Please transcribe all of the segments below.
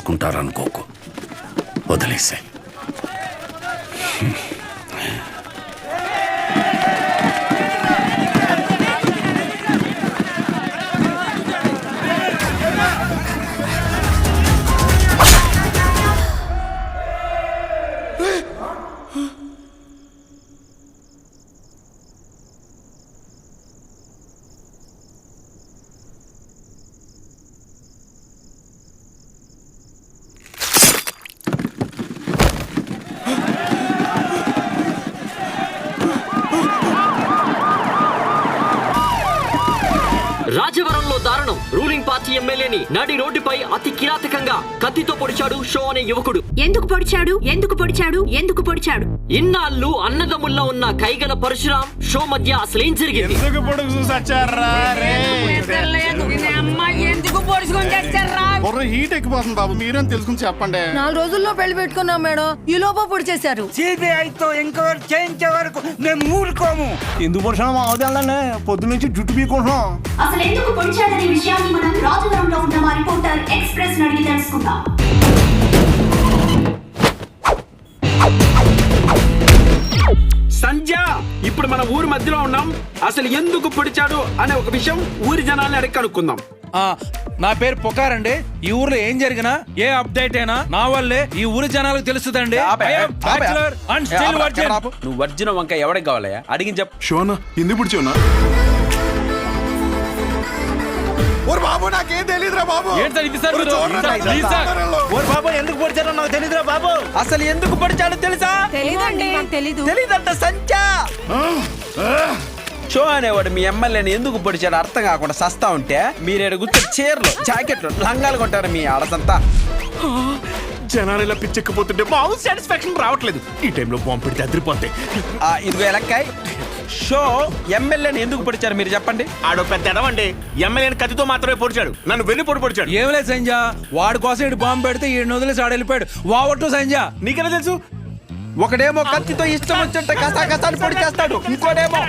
చేసుకుంటారనుకోకు, వదిలేసే. రాజవరంలో దారుణం. Ruling party ఎమ్మెల్యేని నడి రోడ్డుపై అతి కిరాతకంగా కత్తితో పొడిచాడు షో అనే యువకుడు. ఎందుకు పొడిచాడు? ఇన్నాళ్ళు అన్నదమ్ముల్లో ఉన్న కైగల పరశురాం షో మధ్య అసలేం జరిగింది? హీట్ ఎక్కిపోతుంది బాబు, మీరేం తెలుసుకుని చెప్పండి. 4 రోజుల్లో పెళ్లి పెట్టుకున్నాం మేడం, ఈ లోప పొడి చేశారు. సిబిఐతో ఎంక్వైరీ చేయించే వరకు మేము ఊరుకోము. ఎందుకు పడుతున్నాం అవదాలనే పొద్దు నుంచి జుట్టు పీకుంటున్నాం. అసలు ఎందుకు పొడిచాడనే విషయాన్ని మనం రాజవరంలో ఉన్న మా రిపోర్టర్ ఎక్స్ప్రెస్ అడిగి తెలుసుకుందాం. సంధ్య, ఇప్పుడు మన ఊరి మధ్యలో ఉన్నాం. అసలు ఎందుకు పొడిచాడు అనే ఒక విషయం ఊరి జనాల్ని అడిగి కనుక్కుందాం. నా పేరు పుకారండి. ఈ ఊర్లో ఏం జరిగినా ఏ అప్డేట్ అయినా నా వల్లే ఈ ఊరి జనాలకు తెలుస్తుందండి. నువ్వు వర్జిన వంక ఎవరికి కావాలయ్యా అడిగి చెప్పు. షోనా ఎందుకు పుడిచోనా? బాబు నాకేం తెలీదురా బాబు. బాబు ఎందుకు పొడిచారో నాకు తెలీదురా బాబు. అసలు ఎందుకు పొడిచాడో తెలుసా? తెలీదంట సంధ్య. షో అనేవాడు మీ ఎమ్మెల్యేని ఎందుకు పొడిచాడు అర్థం కాకుండా సస్తా ఉంటే మీరు కూర్చొని చీరలు జాకెట్లు లంగాలు కొంటారు మీ ఆడదంతా. జనాలు ఇలా పిచ్చెక్కిపోతుంటే బాబు సాటిస్ఫాక్షన్ రావట్లేదు. ఈ టైంలో బాంబు పెడితే అదిరిపోతాయి. ఇదిగో ఎలక్కాయ్, షో ఎమ్మెల్యేని ఎందుకు పొడిచారు మీరు చెప్పండి. ఆడో పెద్ద ఎడవండి, ఎమ్మెల్యేని కత్తితో మాత్రమే పొడిచాడు, నన్ను వెన్ను పొడిచాడు. ఏం లేదు సంజయ్, వాడి కోసం ఇటు బాంబు పెడితే ఈ వదిలేసి ఆడ వెళ్ళిపోయాడు. వావట్టు సంజయ్, నీకెలా తెలుసు? ఒకడేమో కత్తితో ఇష్టం వచ్చినట్టు కసాకసాన్ని పొడి చేస్తాడు, ఇంకోడేమో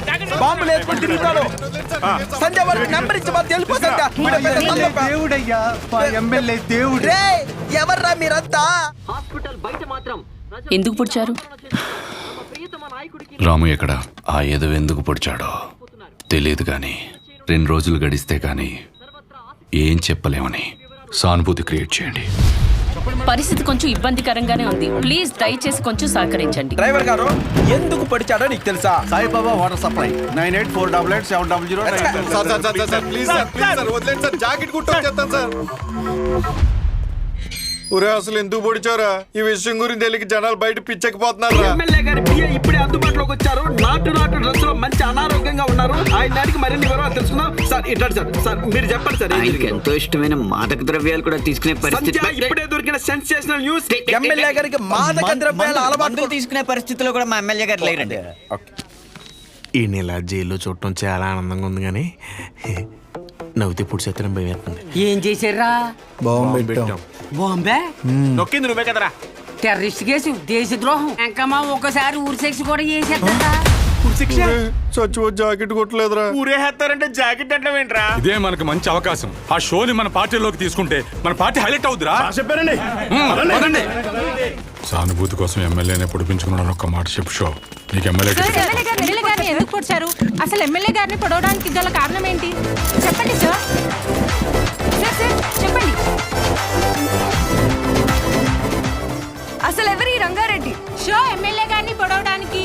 బాంబులు వేసుకొని తిరుగుతాడు. సంజయ్ వారికి నెంబర్ ఇచ్చి మాకు తెలుపు. దేవుడయ్యా, ఎమ్మెల్యే దేవుడు. ఎవర్రా మీరంతా? హాస్పిటల్ బయట మాత్రం ఎందుకు పొడిచారు? రాము ఎక్కడ? ఆ ఏదో ఎందుకు పొడిచాడో తెలియదు కానీ 2 రోజులు గడిస్తే కానీ ఏం చెప్పలేమని సానుభూతి క్రియేట్ చేయండి. పరిస్థితి కొంచెం ఇబ్బందికరంగానే ఉంది. ప్లీజ్ దయచేసి కొంచెం సహకరించండి. డ్రైవర్ గారు ఎందుకు పొడిచాడో నీకు తెలుసా? Saibaba water supply 98488700. జాకెట్ కుట్టొచ్చేస్తాను సార్. ఒరే అసలు ఎందుకు పొడిచారా? ఈ విషయం గురించి తెలియక జనాలు బయట పిచ్చకపోతున్నారు. ఎమ్మెల్యే గారి పిఏ ఇప్పుడే అందుబాటులోకి వచ్చారు. నాటు డ్రెస్ లో మంచి అనారోగ్యంగా ఉన్నారు. ఆయన దానికి మరిన్ని వివరాలు తెలుసుకుందాం. సార్ ఇట్లా సార్ మీరు చెప్పండి సార్. ఎంతో ఇష్టమైన మాదక ద్రవ్యాలు కూడా తీసుకునే పరిస్థితి. ఇప్పుడే దొరికిన సెన్సేషనల్ న్యూస్. ఎమ్మెల్యే గారికి మాదక ద్రవ్యాల అలవాటు తీసుకునే పరిస్థితిలో కూడా మా ఎమ్మెల్యే గారు లేరండి. ఈ నెల జైల్లో చూడటం చాలా ఆనందంగా ఉంది కానీ నవ్వుతే పుడిసేత్తనం భయం వేస్తుంది. ఏం చేశారా? బాంబే నొక్కింది నువ్వే కదరా. టెర్రరిస్ట్ కేసు, దేశద్రోహం, ఇంకా మా ఒక్కసారి ఊరి శిక్ష కూడా చేసేస్తా. చచ్చిపో జాకెట్ కొట్టలేదురా. ఊరేస్తారంటే జాకెట్ అంటే ఏంట్రా? ఇదే మనకు మంచి అవకాశం. ఆ షోని మన పార్టీలోకి తీసుకుంటే మన పార్టీ హైలైట్ అవుతురా. చెప్పారండి. సానుభూతి కోసం ఎమ్మెల్యేనే పొడిపించుకున్నాను. ఒక్క మాట చెప్పు షో, నీకు ఎమ్మెల్యే గారిని ఎందుకు పొడిచారు? అసలు ఎమ్మెల్యే గారిని పొడవడానికి గల కారణం ఏంటి? చెప్పండి సార్. చెప్పండి. అసలు ఎవరి రంగారెడ్డి? షో ఎమ్మెల్యే గారిని పొడవడానికి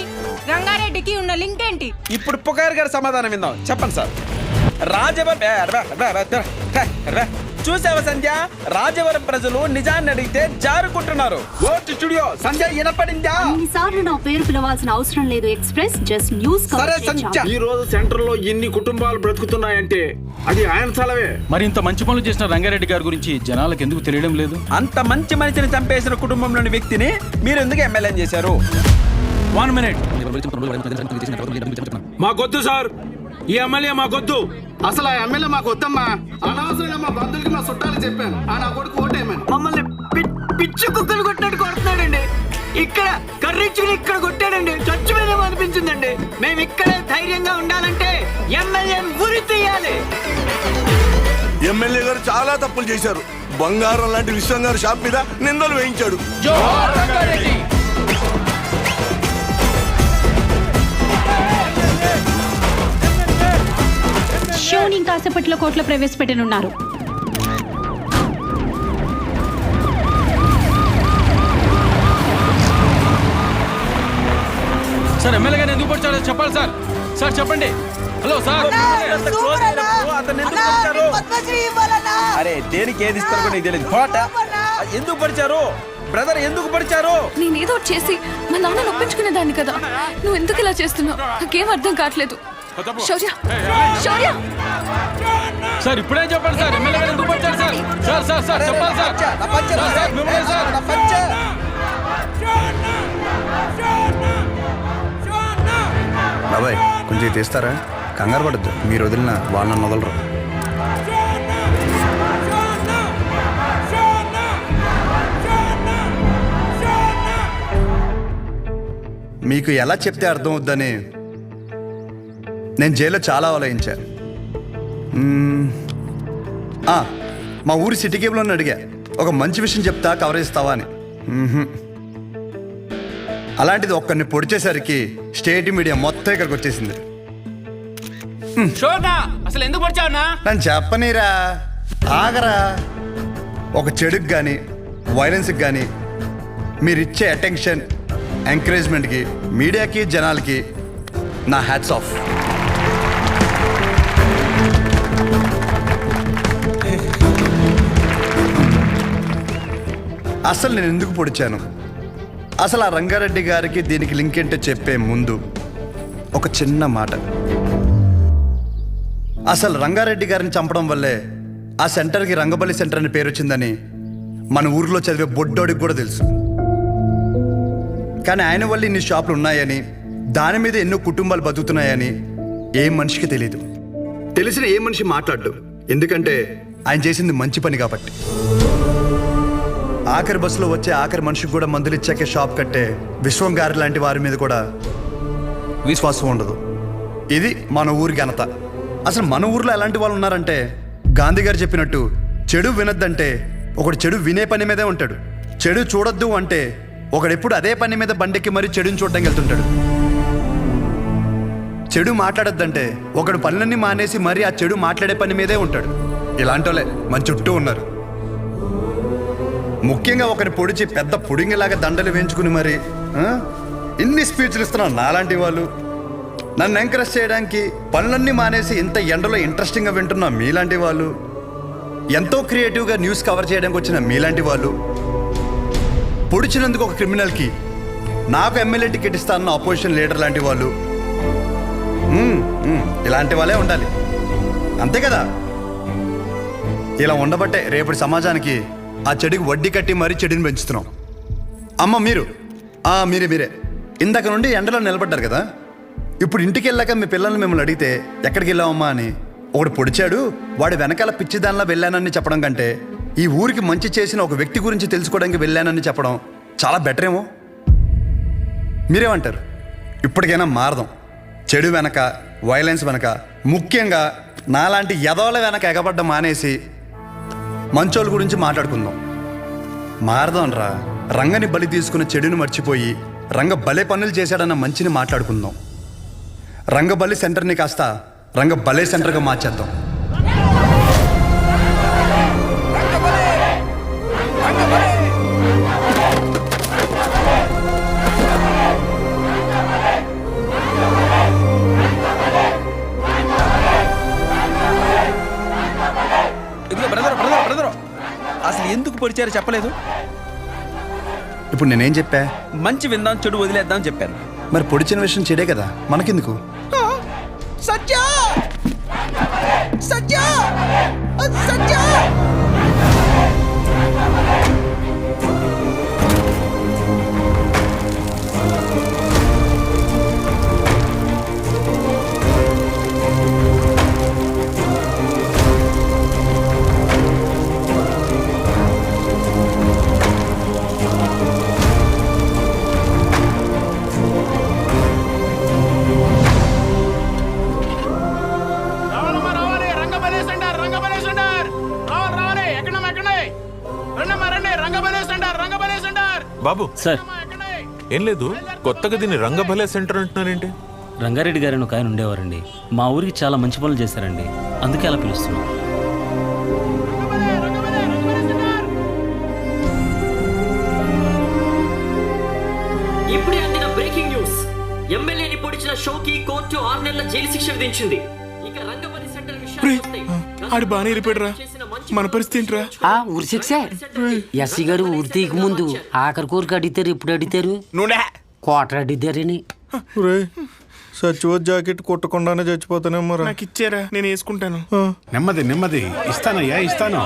రంగారెడ్డికి ఉన్న లింక్ ఏంటి? ఇప్పుడు పుకార్ గారి సమాధానం విందాం. చెప్పండి సార్. చూసావా సంధ్య, రాజవరం ప్రజలు నిజాన్ని అడిగితే జారుకుంటున్నారు. ఓటు స్టూడియో సంధ్య వినపడిందా? అన్నిసార్లు నా పేరు పిలవాల్సిన అవసరం లేదు. Express just news. సరే సంధ్య, ఈ రోజు సెంటర్ లో ఎన్ని కుటుంబాలు బ్రతుకుతున్నాయంటే అది ఆయన స్థలమే. మరి ఇంత మంచి పనులు చేసిన రంగారెడ్డి గారి గురించి జనాలకు ఎందుకు తెలియడం లేదు? అంత మంచి మనిషిని చంపేసిన కుటుంబంలోని వ్యక్తిని మీరు ఎందుకు ఎమ్మెల్యే చేశారు? 1 minute. మాకొద్దు సార్, ఈ ఎమ్మెల్యే మాకొద్దు. అసలు ఆ ఎమ్మెల్యే మాకు వద్దమ్మా. అనవసరంగా మా బంధువులకి మా చుట్టాలు చెప్పాను. ఆ నా కొడుకు ఓటేమని మమ్మల్ని పిచ్చి కుక్కలు కొట్టినట్టు కొడుతున్నాడండి. ఇక్కడ కర్రీచుకుని ఇక్కడ కొట్టాడండి. చచ్చిపోయినామో అనిపించిందండి. మేము ఇక్కడే ధైర్యంగా ఉండాలంటే ఎమ్మెల్యే ఉరి తీయాలి. ఎమ్మెల్యే గారు చాలా తప్పులు చేశారు. బంగారం లాంటి విశ్వం గారు షాప్ మీద నిందలు వేయించాడు. షోని కాసేపట్లో కోర్టులో ప్రవేశపెట్టనున్నారు. సార్ ఎమ్మెల్యే గారు ఎందుకు పొడిచాడో చెప్పాలి సార్. సార్ చెప్పండి. Hello sir. అరే దేనికి ఏది ఇస్తారో నీకు తెలియదు. ఎందుకు పడిచారు బ్రదర్? ఎందుకు పడిచారు? నేనేదో చేసి మా నాన్న నొప్పించుకునేదాన్ని కదా. నువ్వు ఎందుకు ఇలా చేస్తున్నావు? నాకేం అర్థం కావట్లేదు. శౌర్య, శౌర్య. సార్ ఇప్పుడే చెప్పండి సార్. ఎమ్మెల్యే గారు ఎందుకు పొడిచారు సార్? సార్ సార్ సార్ చెప్పాలి సార్. సార్ మిమ్మల్ని సార్. బాబాయ్ కొంచెం తీస్తారా? కంగారు పడద్దు, మీరు వదిలిన వాళ్ళని వదలరు. మీకు ఎలా చెప్తే అర్థం అవుద్దని నేను జైల్లో చాలా ఆలోచించాను. మా ఊరి సిటీ కేబుల్లో అడిగా, ఒక మంచి విషయం చెప్తా కవరేజ్ ఇస్తావా అని. అలాంటిది ఒక్కరిని పొడిచేసరికి స్టేట్ మీడియా మొత్తం ఇక్కడికి వచ్చేసింది. అసలు ఎందుకు పడిచావునా? నన్ను చెప్పనీరా, ఆగరా. ఒక చెడుకు కానీ వైలెన్స్కి కానీ మీరిచ్చే అటెన్షన్, ఎంకరేజ్మెంట్కి మీడియాకి జనాలకి నా హ్యాట్స్ ఆఫ్. అసలు నేను ఎందుకు పొడిచాను, అసలు ఆ రంగారెడ్డి గారికి దీనికి లింక్ ఏంటో చెప్పే ముందు ఒక చిన్న మాట. అసలు రంగారెడ్డి గారిని చంపడం వల్లే ఆ సెంటర్కి రంగబలి సెంటర్ అని పేరు వచ్చిందని మన ఊరిలో చదివే బొడ్డోడికి కూడా తెలుసు. కానీ ఆయన వల్ల ఇన్ని షాపులు ఉన్నాయని, దాని మీద ఎన్నో కుటుంబాలు బతుకుతున్నాయని ఏ మనిషికి తెలియదు. తెలిసిన ఏ మనిషి మాట్లాడు, ఎందుకంటే ఆయన చేసింది మంచి పని కాబట్టి. ఆఖరి బస్సులో వచ్చే ఆఖరి మనిషికి కూడా మందులు ఇచ్చాకే షాప్ కట్టే విశ్వం గారి లాంటి వారి మీద కూడా విశ్వాసం ఉండదు. ఇది మన ఊరి ఘనత. అసలు మన ఊర్లో ఎలాంటి వాళ్ళు ఉన్నారంటే, గాంధీ గారు చెప్పినట్టు చెడు వినొద్దంటే ఒకడు చెడు వినే పని మీదే ఉంటాడు. చెడు చూడొద్దు అంటే ఒకడెప్పుడు అదే పని మీద బండెక్కి మరీ చెడుని చూడడానికి వెళ్తుంటాడు. చెడు మాట్లాడొద్దంటే ఒకడు పనులన్నీ మానేసి మరీ ఆ చెడు మాట్లాడే పని మీదే ఉంటాడు. ఇలాంటి వాళ్ళే మన చుట్టూ ఉన్నారు. ముఖ్యంగా ఒకరి పొడిచి పెద్ద పుడింగిలాగా దండలు వేయించుకుని మరి ఇన్ని స్పీచ్లు ఇస్తున్నాను నాలాంటి వాళ్ళు, నన్ను ఎంకరేజ్ చేయడానికి పనులన్నీ మానేసి ఇంత ఎండలో ఇంట్రెస్టింగ్గా వింటున్న మీలాంటి వాళ్ళు, ఎంతో క్రియేటివ్గా న్యూస్ కవర్ చేయడానికి వచ్చిన మీలాంటి వాళ్ళు, పొడిచినందుకు ఒక క్రిమినల్కి నాకు ఎమ్మెల్యే టికెట్ ఇస్తానన్న అపోజిషన్ లీడర్ లాంటి వాళ్ళు, ఇలాంటి వాళ్ళే ఉండాలి. అంతే కదా? ఇలా ఉండబట్టే రేపటి సమాజానికి ఆ చెడుకి వడ్డీ కట్టి మరీ చెడుని పెంచుతున్నాం. అమ్మ మీరే ఇందాక నుండి ఎండలో నిలబడ్డారు కదా. ఇప్పుడు ఇంటికి వెళ్ళాక మీ పిల్లల్ని మిమ్మల్ని అడిగితే ఎక్కడికి వెళ్ళావమ్మా అని, ఒకడు పొడిచాడు వాడు వెనకాల పిచ్చిదానిలా వెళ్ళానని చెప్పడం కంటే ఈ ఊరికి మంచి చేసిన ఒక వ్యక్తి గురించి తెలుసుకోవడానికి వెళ్ళానని చెప్పడం చాలా బెటర్ ఏమో. మీరేమంటారు? ఇప్పటికైనా మారదాం. చెడు వెనక, వైలెన్స్ వెనక, ముఖ్యంగా నాలాంటి ఎదవల వెనక ఎగబడ్డ మానేసి మంచోళ్ళ గురించి మాట్లాడుకుందాం. మారదాం రా. రంగని బలి తీసుకున్న చెడుని మర్చిపోయి రంగ బలే పనులు చేశాడన్న మంచిని మాట్లాడుకుందాం. రంగబలి సెంటర్ని కాస్త రంగ బలే సెంటర్గా మార్చేద్దాం. ఇదిగో బ్రదర్ అసలు ఎందుకు పొడిచారో చెప్పలేదు. ఇప్పుడు నేనేం చెప్పా? మంచి విందాం, చెడు వదిలేద్దాం చెప్పాను. మరి పొడిచిన విషయం చెడే కదా, మనకెందుకు? సత్య సత్య సత్య బాబు సార్ ఏం లేదు, కొత్తగా దీన్ని రంగభలే సెంటర్ అంటున్నారేంటి? రంగారెడ్డి గారిని ఒక ఆయన ఉండేవారండి. మా ఊరికి చాలా మంచి పనులు చేశారండి, అందుకే అలా పిలుస్తున్నాం. ఇప్పుడే అందిన బ్రేకింగ్ న్యూస్. ఎమ్మెల్యేని పొడిచిన షోకి కోర్టు 6 నెలల జైలు శిక్ష విధించింది. ఇక రంగబలి సెంటర్ ఆడు బాగానే వెళ్ళిపోయాడురా, మన పరిస్థితి ఏంట్రా? ఆ ఊరి శిక్ష ఎస్సీ గారు ఊరి తీయక ముందు ఆఖరి కోరిక అడిగారు. ఎప్పుడు అడిగారు? కోటర్ అడిగారని. సచివ జాకెట్ కుట్టకుండానే చచ్చిపోతానేమో. నాకు ఇచ్చారా, నేను వేసుకుంటాను. నెమ్మది నెమ్మది ఇస్తానయ్యా, ఇస్తాను.